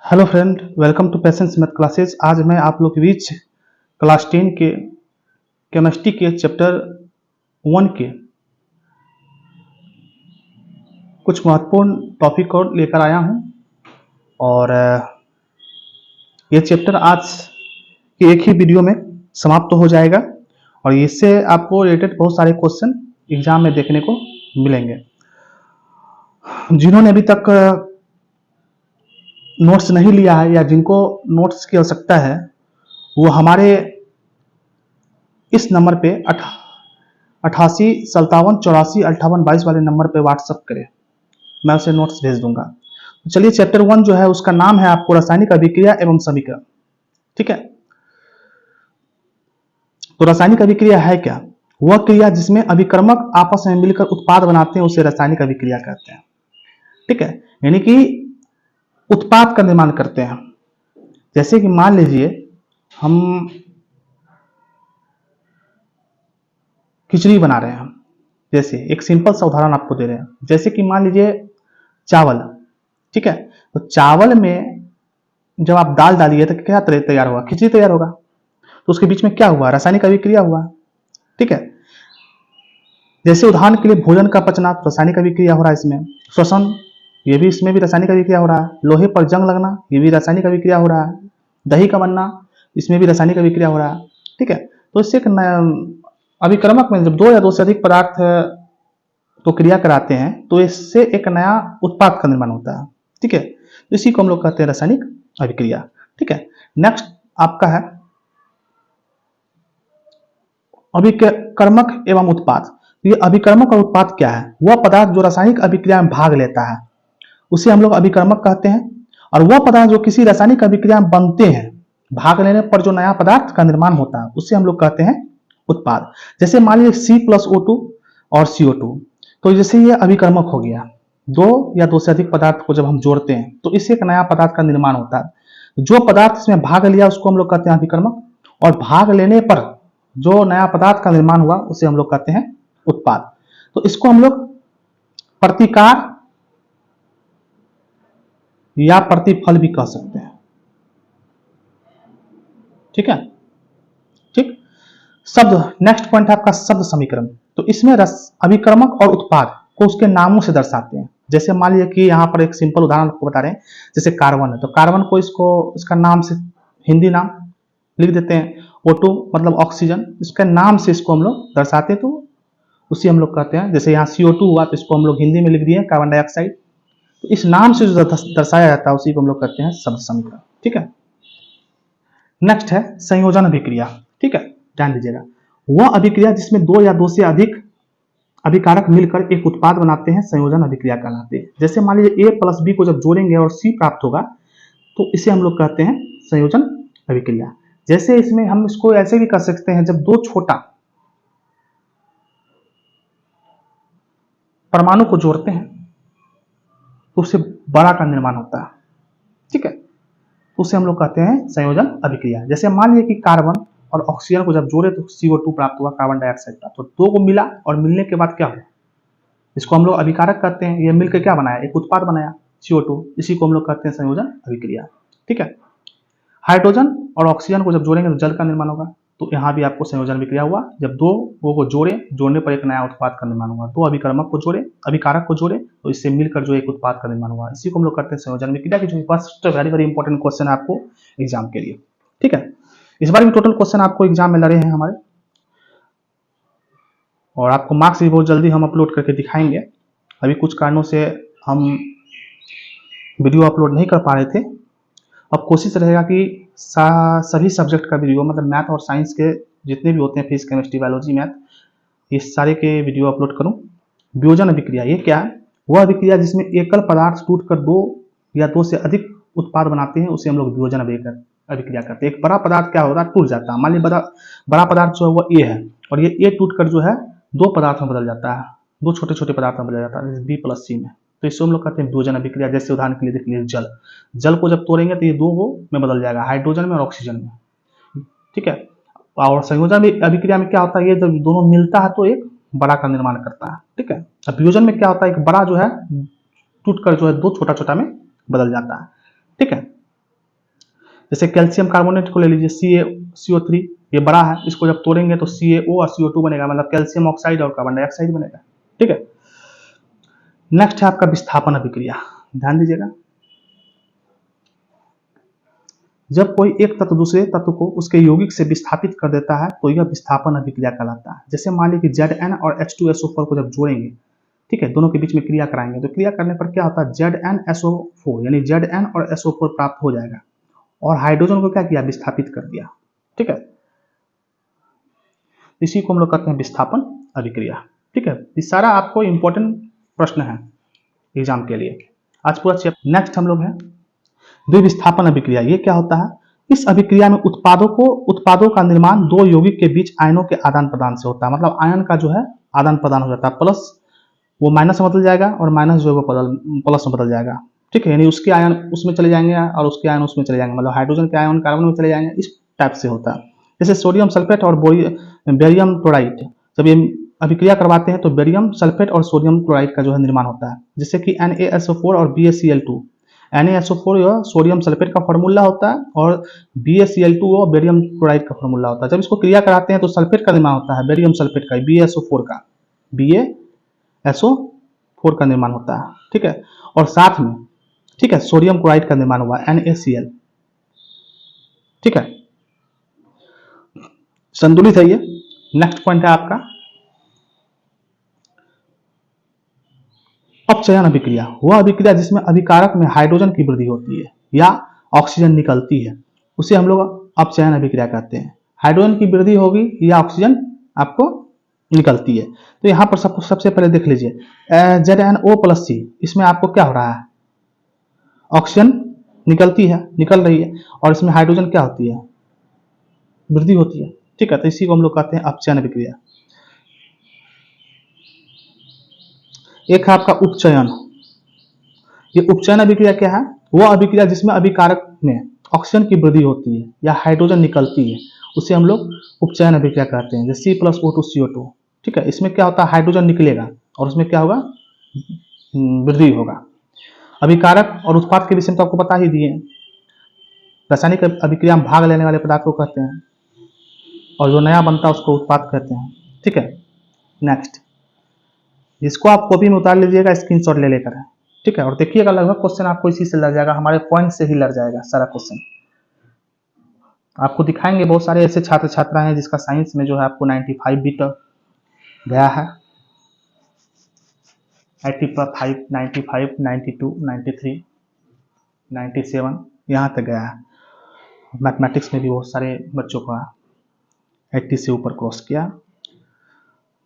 Hello friend, welcome to patience math classes. आज मैं आप लोग के बीच क्लास 10 के केमिस्ट्री के चैप्टर 1 के कुछ महत्वपूर्ण टॉपिक और लेकर आया हूं। और ये चैप्टर आज की एक ही वीडियो में समाप्त हो जाएगा और इससे आपको रिलेटेड बहुत सारे क्वेश्चन एग्जाम में देखने को मिलेंगे। जिन्होंने अभी तक नोट्स नहीं लिया है या जिनको नोट्स की आवश्यकता है वो हमारे इस नंबर पे 88 57 84 58 22 वाले नंबर पे व्हाट्सअप करें, मैं उसे नोट्स भेज दूंगा। तो चलिए, चैप्टर 1 जो है उसका नाम है आपको रासायनिक अभिक्रिया एवं समीकरण। ठीक है, तो रासायनिक अभिक्रिया है क्या? वह क्रिया जिसमें अभिकर्मक आपस में मिलकर उत्पाद बनाते हैं उसे रासायनिक अभिक्रिया कहते हैं। ठीक है, यानी कि उत्पाद का निर्माण करते हैं। जैसे कि मान लीजिए हम खिचड़ी बना रहे हैं, जैसे एक सिंपल सा उदाहरण आपको दे रहे हैं। जैसे कि मान लीजिए चावल, ठीक है, तो चावल में जब आप दाल डालिए तो क्या तैयार होगा? खिचड़ी तैयार होगा। तो उसके बीच में क्या हुआ? रासायनिक अभिक्रिया हुआ। ठीक है, जैसे उदाहरण के लिए भोजन का पचना, तो रासायनिक अभिक्रिया हो रहा है इसमें। श्वसन, ये भी इसमें भी रासायनिक अभिक्रिया हो रहा है। लोहे पर जंग लगना, ये भी रासायनिक अभिक्रिया हो रहा है। दही का बनना, इसमें भी रासायनिक अभिक्रिया हो रहा है। ठीक है, तो इससे अभिक्रमक में जब दो या दो से अधिक पदार्थ तो क्रिया कराते हैं तो इससे एक नया उत्पाद का निर्माण होता है। ठीक है, तो इसी को हम लोग कहते हैं रासायनिक अभिक्रिया। ठीक है, नेक्स्ट आपका है अभिकर्मक एवं उत्पाद। ये अभिकर्मक और उत्पाद क्या है? वह पदार्थ जो रासायनिक अभिक्रिया में भाग लेता है उसे हम लोग अभिकर्मक कहते हैं, और वह पदार्थ जो किसी रासायनिक अभिक्रिया में बनते हैं, भाग लेने पर जो नया पदार्थ का निर्माण होता है उसे हम लोग कहते हैं उत्पाद। जैसे मान लीजिए C+O2 और CO2, तो जैसे ये अभिकर्मक हो गया। दो या दो से अधिक पदार्थ को जब हम जोड़ते हैं तो इससे एक नया पदार्थ का निर्माण होता है। जो पदार्थ इसमें भाग लिया उसको हम लोग कहते हैं अभिकर्मक, और भाग लेने पर जो नया पदार्थ का निर्माण हुआ उसे हम लोग कहते हैं उत्पाद। तो इसको हम लोग प्रतिकार या प्रतिफल भी कह सकते हैं। ठीक है, ठीक। शब्द, नेक्स्ट पॉइंट है आपका शब्द समीकरण। तो इसमें अभिकर्मक और उत्पाद को उसके नामों से दर्शाते हैं। जैसे मान लीजिए कि यहाँ पर एक सिंपल उदाहरण आपको बता रहे हैं, जैसे कार्बन है तो कार्बन को इसका नाम से हिंदी नाम लिख देते हैं। O2 मतलब ऑक्सीजन, इसके नाम से इसको हम लोग दर्शाते हैं तो उसी हम लोग कहते हैं। जैसे यहाँ CO2 हुआ तो इसको हम लोग हिंदी में लिख दिए कार्बन डाइऑक्साइड। तो इस नाम से जो दर्शाया जाता है उसी को हम लोग कहते हैं शब्द समीकरण। ठीक है, नेक्स्ट है संयोजन अभिक्रिया। ठीक है, ध्यान दीजिएगा, वह अभिक्रिया जिसमें दो या दो से अधिक अभिकारक मिलकर एक उत्पाद बनाते हैं संयोजन अभिक्रिया कहलाते हैं। जैसे मान लीजिए A+B को जब जोड़ेंगे और C प्राप्त होगा तो इसे हम लोग कहते हैं संयोजन अभिक्रिया। जैसे इसमें हम इसको ऐसे भी कर सकते हैं, जब दो छोटा परमाणु को जोड़ते हैं तो उससे बड़ा का निर्माण होता है। ठीक है, तो उसे हम लोग कहते हैं संयोजन अभिक्रिया। जैसे मान लीजिए कि कार्बन और ऑक्सीजन को जब जोड़े तो CO2 प्राप्त हुआ, कार्बन डाइऑक्साइड प्राप्त हुआ। तो दो को मिला और मिलने के बाद क्या हुआ, इसको हम लोग अभिकारक कहते हैं। ये मिलकर क्या बनाया? एक उत्पाद बनाया CO2, इसी को हम लोग कहते हैं संयोजन अभिक्रिया। ठीक है, हाइड्रोजन और ऑक्सीजन को जब जोड़ेंगे तो जल का निर्माण होगा। तो यहाँ भी आपको संयोजन अभिक्रिया हुआ, जब दो को जोड़ने पर एक नया उत्पाद का निर्माण हुआ। दो अभिकर्मक को जोड़े, अभिकारक को जोड़े तो इससे मिलकर जो एक उत्पाद का निर्माण हुआ, इसी को हम लोग करते हैं संयोजन अभिक्रिया की। जो first very very important question है आपको एग्जाम के लिए। ठीक है, इस बार भी टोटल क्वेश्चन आपको एग्जाम में लड़े हैं हमारे, और आपको मार्क्स भी बहुत जल्दी हम अपलोड करके दिखाएंगे। अभी कुछ कारणों से हम वीडियो अपलोड नहीं कर पा रहे थे। अब कोशिश रहेगा कि सभी सब्जेक्ट का वीडियो, मतलब मैथ और साइंस के जितने भी होते हैं, फिजिक्स केमिस्ट्री बायोलॉजी मैथ, ये सारे के वीडियो अपलोड करूं। वियोजन अभिक्रिया, ये क्या है? वह अभिक्रिया जिसमें एकल पदार्थ टूटकर दो या दो से अधिक उत्पाद बनाते हैं उसे हम लोग वियोजन अभिक्रिया करते हैं। एक बड़ा पदार्थ क्या होता है? टूट जाता है। मान लीजिए बड़ा पदार्थ जो है वो A है और ये A टूटकर जो है दो पदार्थ में बदल जाता है, दो छोटे छोटे पदार्थ में बदल जाता है, जैसे B+C में। तो इसको हम लोग कहते हैं वियोजन अभिक्रिया। जैसे उदाहरण के लिए देख लीजिए जल को जब तोड़ेंगे तो ये दो में बदल जाएगा, हाइड्रोजन में और ऑक्सीजन में। ठीक है, और संयोजन अभिक्रिया में क्या होता है? ये जब दोनों मिलता है तो एक बड़ा का निर्माण करता है। ठीक है, अब वियोजन में क्या होता है? एक बड़ा जो है टूटकर जो है दो छोटा छोटा में बदल जाता है। ठीक है, जैसे कैल्शियम कार्बोनेट को ले लीजिए, CaCO3, ये बड़ा है, इसको जब तोड़ेंगे तो CaO और CO2 बनेगा, मतलब कैल्शियम ऑक्साइड और कार्बन डाइऑक्साइड बनेगा। ठीक है। नेक्स्ट है आपका विस्थापन अभिक्रिया। ध्यान दीजिएगा, जब कोई एक तत्व दूसरे तत्व को उसके यौगिक से विस्थापित कर देता है तो यह विस्थापन अभिक्रिया कहलाता है। जैसे मान लीजिए कि Zn और H2SO4 को जब जोड़ेंगे, ठीक है, दोनों के बीच में क्रिया कराएंगे, तो क्रिया करने पर क्या होता है, ZnSO4 यानी Zn और SO4 प्राप्त हो जाएगा, और हाइड्रोजन को क्या किया, विस्थापित कर दिया। ठीक है, इसी को हम लोग कहते हैं विस्थापन अभिक्रिया। ठीक है, ये सारा आपको इंपॉर्टेंट प्रश्न है एग्जाम के लिए। आज पूरा नेक्स्ट हम लोग हैं द्विविस्थापन अभिक्रिया। ये क्या होता है, इस अभिक्रिया में उत्पादों का निर्माण दो यौगिक के बीच आयनों के आदान प्रदान से होता है। मतलब आयन का जो है आदान प्रदान हो जाता है, प्लस वो माइनस में बदल जाएगा और माइनस जो है वो प्लस में बदल जाएगा। ठीक है, यानी उसके आयन उसमें चले जाएंगे और उसके आयन उसमें चले जाएंगे, मतलब हाइड्रोजन के आयन कार्बन में चले जाएंगे, इस टाइप से होता है। जैसे सोडियम सल्फेट और बेरियम क्लोराइड, जब ये अभिक्रिया करवाते हैं तो बेरियम सल्फेट और सोडियम क्लोराइड का जो है निर्माण होता है। जैसे कि NaSO4 और BaCl2, NaSO4 सोडियम सल्फेट का फॉर्मूला होता है और BaCl2 बेरियम क्लोराइड का फॉर्मूला होता है। जब इसको क्रिया कराते हैं तो सल्फेट का निर्माण होता है, बेरियम सल्फेट का, BaSO4 का निर्माण होता है। ठीक है, और साथ में, ठीक है, सोडियम क्लोराइड का निर्माण हुआ NaCl। ठीक है, संतुलित है ये। नेक्स्ट पॉइंट है आपका अपचयन अभिक्रिया। वह अभिक्रिया जिसमें अभिकारक में हाइड्रोजन की वृद्धि होती है या ऑक्सीजन निकलती है, उसे हम लोग अपचयन अभिक्रिया कहते हैं। हाइड्रोजन की वृद्धि होगी या ऑक्सीजन आपको निकलती है। तो यहाँ पर सबसे पहले देख लीजिए ZnO+C, इसमें आपको क्या हो रहा है, ऑक्सीजन निकल रही है, और इसमें हाइड्रोजन क्या होती है, वृद्धि होती है। ठीक है, तो इसी को हम लोग कहते हैं अपचयन अभिक्रिया। एक है आपका उपचयन। ये उपचयन अभिक्रिया क्या है, वह अभिक्रिया जिसमें अभिकारक में ऑक्सीजन की वृद्धि होती है या हाइड्रोजन निकलती है, उसे हम लोग उपचयन अभिक्रिया कहते हैं। जैसे C+O2CO2। ठीक है, इसमें क्या होता है, हाइड्रोजन निकलेगा और उसमें क्या होगा, वृद्धि होगा। अभिकारक और उत्पाद के विषय में तो आपको बता ही दिए। रासायनिक अभिक्रिया में भाग लेने वाले पदार्थ को कहते हैं, और जो नया बनता है उसको उत्पाद कहते हैं। ठीक है, नेक्स्ट, इसको आप कॉपी में उतार लीजिएगा स्क्रीनशॉट ले लेकर। ठीक है, और देखिएगा लगभग क्वेश्चन आपको इसी से लग जाएगा, हमारे पॉइंट से ही लग जाएगा सारा क्वेश्चन। आपको दिखाएंगे बहुत सारे ऐसे छात्र छात्रा हैं जिसका साइंस में जो है आपको 95 भी तो गया है, 85, 95, 92, 93, 97 यहाँ तक गया है। मैथमेटिक्स में भी बहुत सारे बच्चों का 80 से ऊपर क्रॉस किया।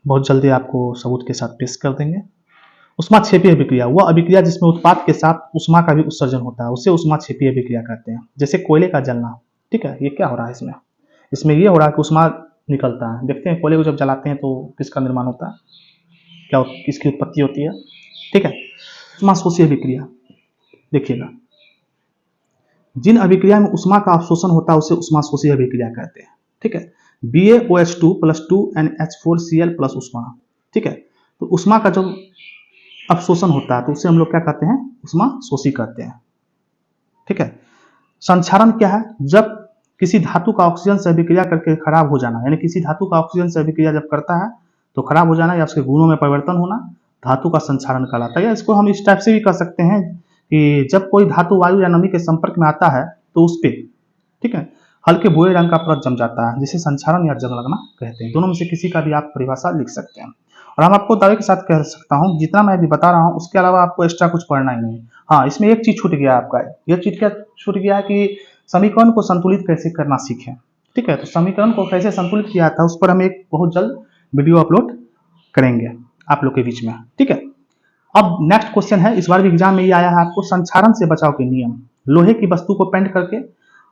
बहुत जल्दी आपको सबूत के साथ पेश कर देंगे। ऊष्माक्षेपीय अभिक्रिया, वह अभिक्रिया जिसमें उत्पाद के साथ ऊष्मा का भी उत्सर्जन होता है, उसे ऊष्माक्षेपीय अभिक्रिया कहते हैं। जैसे कोयले का जलना। ठीक है, ये क्या हो रहा है, इसमें ये हो रहा है कि ऊष्मा निकलता है। देखते हैं कोयले को जब जलाते हैं तो किसका निर्माण होता है, क्या किसकी उत्पत्ति होती है। ठीक है, ऊष्माशोषी अभिक्रिया। देखिएगा, जिन अभिक्रिया में ऊष्मा का अवशोषण होता है उसे ऊष्माशोषी अभिक्रिया कहते हैं। ठीक है, BaOH2+2NH4Cl प्लस ऊष्मा। ठीक है, तो ऊष्मा का जब अवशोषण होता है तो उसे हम लोग क्या कहते हैं, ऊष्माशोषी कहते हैं। ठीक है, संक्षारण क्या है, जब किसी धातु का ऑक्सीजन से अभिक्रिया करके खराब हो जाना, यानी किसी धातु का ऑक्सीजन से अभिक्रिया जब करता है तो खराब हो जाना या उसके गुणों में परिवर्तन होना धातु का संक्षारण कहलाता है। या इसको हम इस टाइप से भी कर सकते हैं कि जब कोई धातु वायु या नमी के संपर्क में आता है तो उस पर, ठीक है, हल्के भूरे रंग का परत जम जाता है, जिसे संक्षारण या जंग लगना कहते हैं। दोनों में से किसी का भी आप परिभाषा लिख सकते हैं। और हम आपको दावे के साथ कह सकता हूँ जितना मैं अभी बता रहा हूँ उसके अलावा आपको एक्स्ट्रा कुछ पढ़ना ही नहीं। हाँ, इसमें एक चीज छूट गया आपका, यह चीज क्या छूट गया है कि समीकरण को संतुलित कैसे करना सीखें। ठीक है, तो समीकरण को कैसे संतुलित किया था उस पर हम एक बहुत जल्द वीडियो अपलोड करेंगे आप लोग के बीच में। ठीक है, अब नेक्स्ट क्वेश्चन है, इस बार भी एग्जाम में ये आया है आपको, संक्षारण से बचाव के नियम। लोहे की वस्तु को पेंट करके,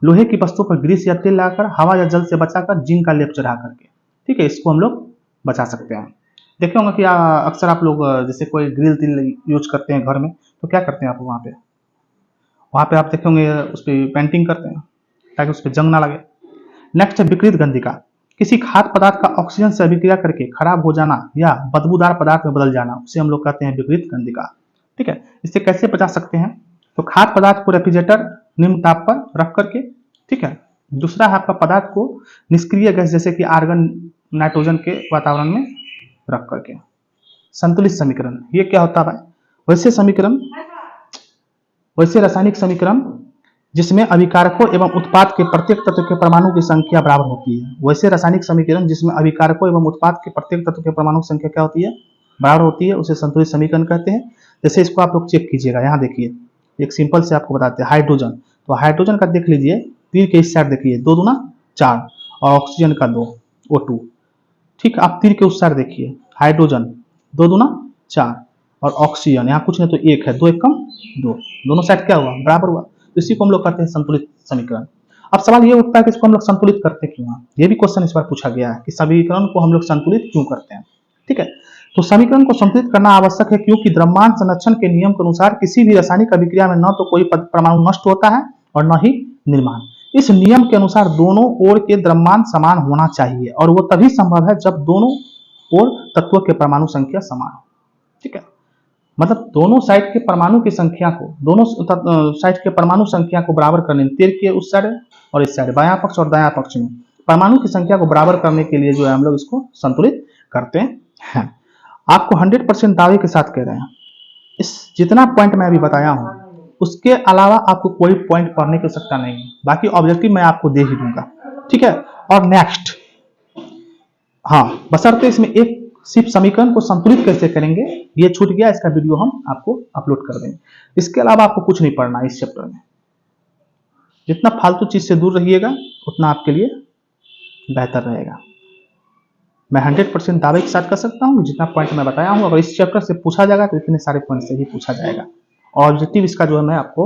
लोहे की वस्तु पर ग्रीस या तेल लगाकर, हवा या जल से बचाकर, जिंक का लेप चढ़ा करके। ठीक है, इसको हम लोग बचा सकते हैं। देखे होंगे कि अक्सर आप लोग जैसे कोई ग्रिल तिल यूज करते हैं घर में तो क्या करते हैं आप वहाँ पे आप देखे होंगे उस पर पेंटिंग करते हैं ताकि उस पर जंग ना लगे। नेक्स्ट है विकृत गंधिका, किसी खाद्य पदार्थ का ऑक्सीजन से अभिक्रिया करके खराब हो जाना या बदबूदार पदार्थ में बदल जाना, उसे हम लोग कहते हैं विकृत गंधिका। ठीक है, इससे कैसे बचा सकते हैं, तो खाद्य पदार्थ को रेफ्रिजरेटर निम्न ताप पर रख करके, ठीक है। दूसरा है आपका पदार्थ को निष्क्रिय गैस जैसे कि आर्गन, नाइट्रोजन के वातावरण में रख करके। संतुलित समीकरण ये क्या होता है भाई? वैसे रासायनिक समीकरण जिसमें अभिकारकों एवं उत्पाद के प्रत्येक तत्व के परमाणु की संख्या बराबर होती है। वैसे रासायनिक समीकरण जिसमें अभिकारकों एवं उत्पाद के प्रत्येक तत्व के परमाणु की संख्या क्या होती है? बराबर होती है, उसे संतुलित समीकरण कहते हैं। जैसे इसको आप लोग चेक कीजिएगा, यहाँ देखिए एक सिंपल से आपको बताते हैं। हाइड्रोजन, तो हाइड्रोजन का देख लीजिए, तीर के इस साइड देखिए 2 दूना 4 और ऑक्सीजन का 2 O2। ठीक, आप तीर के उस साइड देखिए, हाइड्रोजन 2 दूना 4 और ऑक्सीजन यहाँ कुछ नहीं तो 1 है, 2 1 कम 2, दोनों साइड क्या हुआ? बराबर हुआ। तो इसी को हम लोग करते हैं संतुलित समीकरण। अब सवाल ये उठता है कि इसको हम लोग संतुलित करते क्यों हैं? ये भी क्वेश्चन इस बार पूछा गया है कि समीकरण को हम लोग संतुलित क्यों करते हैं। ठीक है, तो समीकरण को संतुलित करना आवश्यक है क्योंकि द्रव्यमान संरक्षण के नियम के अनुसार किसी भी रासायनिक अभिक्रिया में न तो कोई परमाणु नष्ट होता है और न ही निर्माण। इस नियम के अनुसार दोनों ओर के द्रव्यमान समान होना चाहिए और वो तभी संभव है जब दोनों ओर तत्वों के परमाणु संख्या समान हो। ठीक है, मतलब दोनों साइड के परमाणु की संख्या को, दोनों साइड के परमाणु संख्या को बराबर करने, तीर के उस साइड और इस साइड, बायां पक्ष और दायां पक्ष में परमाणु की संख्या को बराबर करने के लिए जो है हम लोग इसको संतुलित करते हैं। आपको 100% दावे के साथ कह रहे हैं, इस जितना पॉइंट मैं अभी बताया हूं उसके अलावा आपको कोई पॉइंट पढ़ने की आवश्यकता नहीं है, बाकी ऑब्जेक्टिव मैं आपको दे ही दूंगा। ठीक है, और नेक्स्ट, हाँ, बशर्ते इसमें एक सिर्फ समीकरण को संतुलित कैसे करेंगे ये छूट गया, इसका वीडियो हम आपको अपलोड कर देंगे। इसके अलावा आपको कुछ नहीं पढ़ना इस चैप्टर में। जितना फालतू चीज से दूर रहिएगा उतना आपके लिए बेहतर रहेगा। मैं 100% दावे के साथ कर सकता हूँ, जितना पॉइंट मैं बताया हूँ अगर इस चैप्टर से पूछा जाएगा तो इतने सारे पॉइंट से ही पूछा जाएगा। और ऑब्जेक्टिव इसका जो है मैं आपको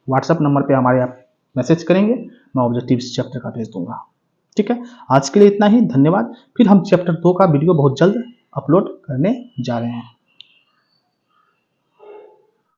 व्हाट्सएप नंबर पे हमारे आप मैसेज करेंगे, मैं ऑब्जेक्टिव इस चैप्टर का भेज दूंगा। ठीक है, आज के लिए इतना ही, धन्यवाद। फिर हम चैप्टर 2 का वीडियो बहुत जल्द अपलोड करने जा रहे हैं।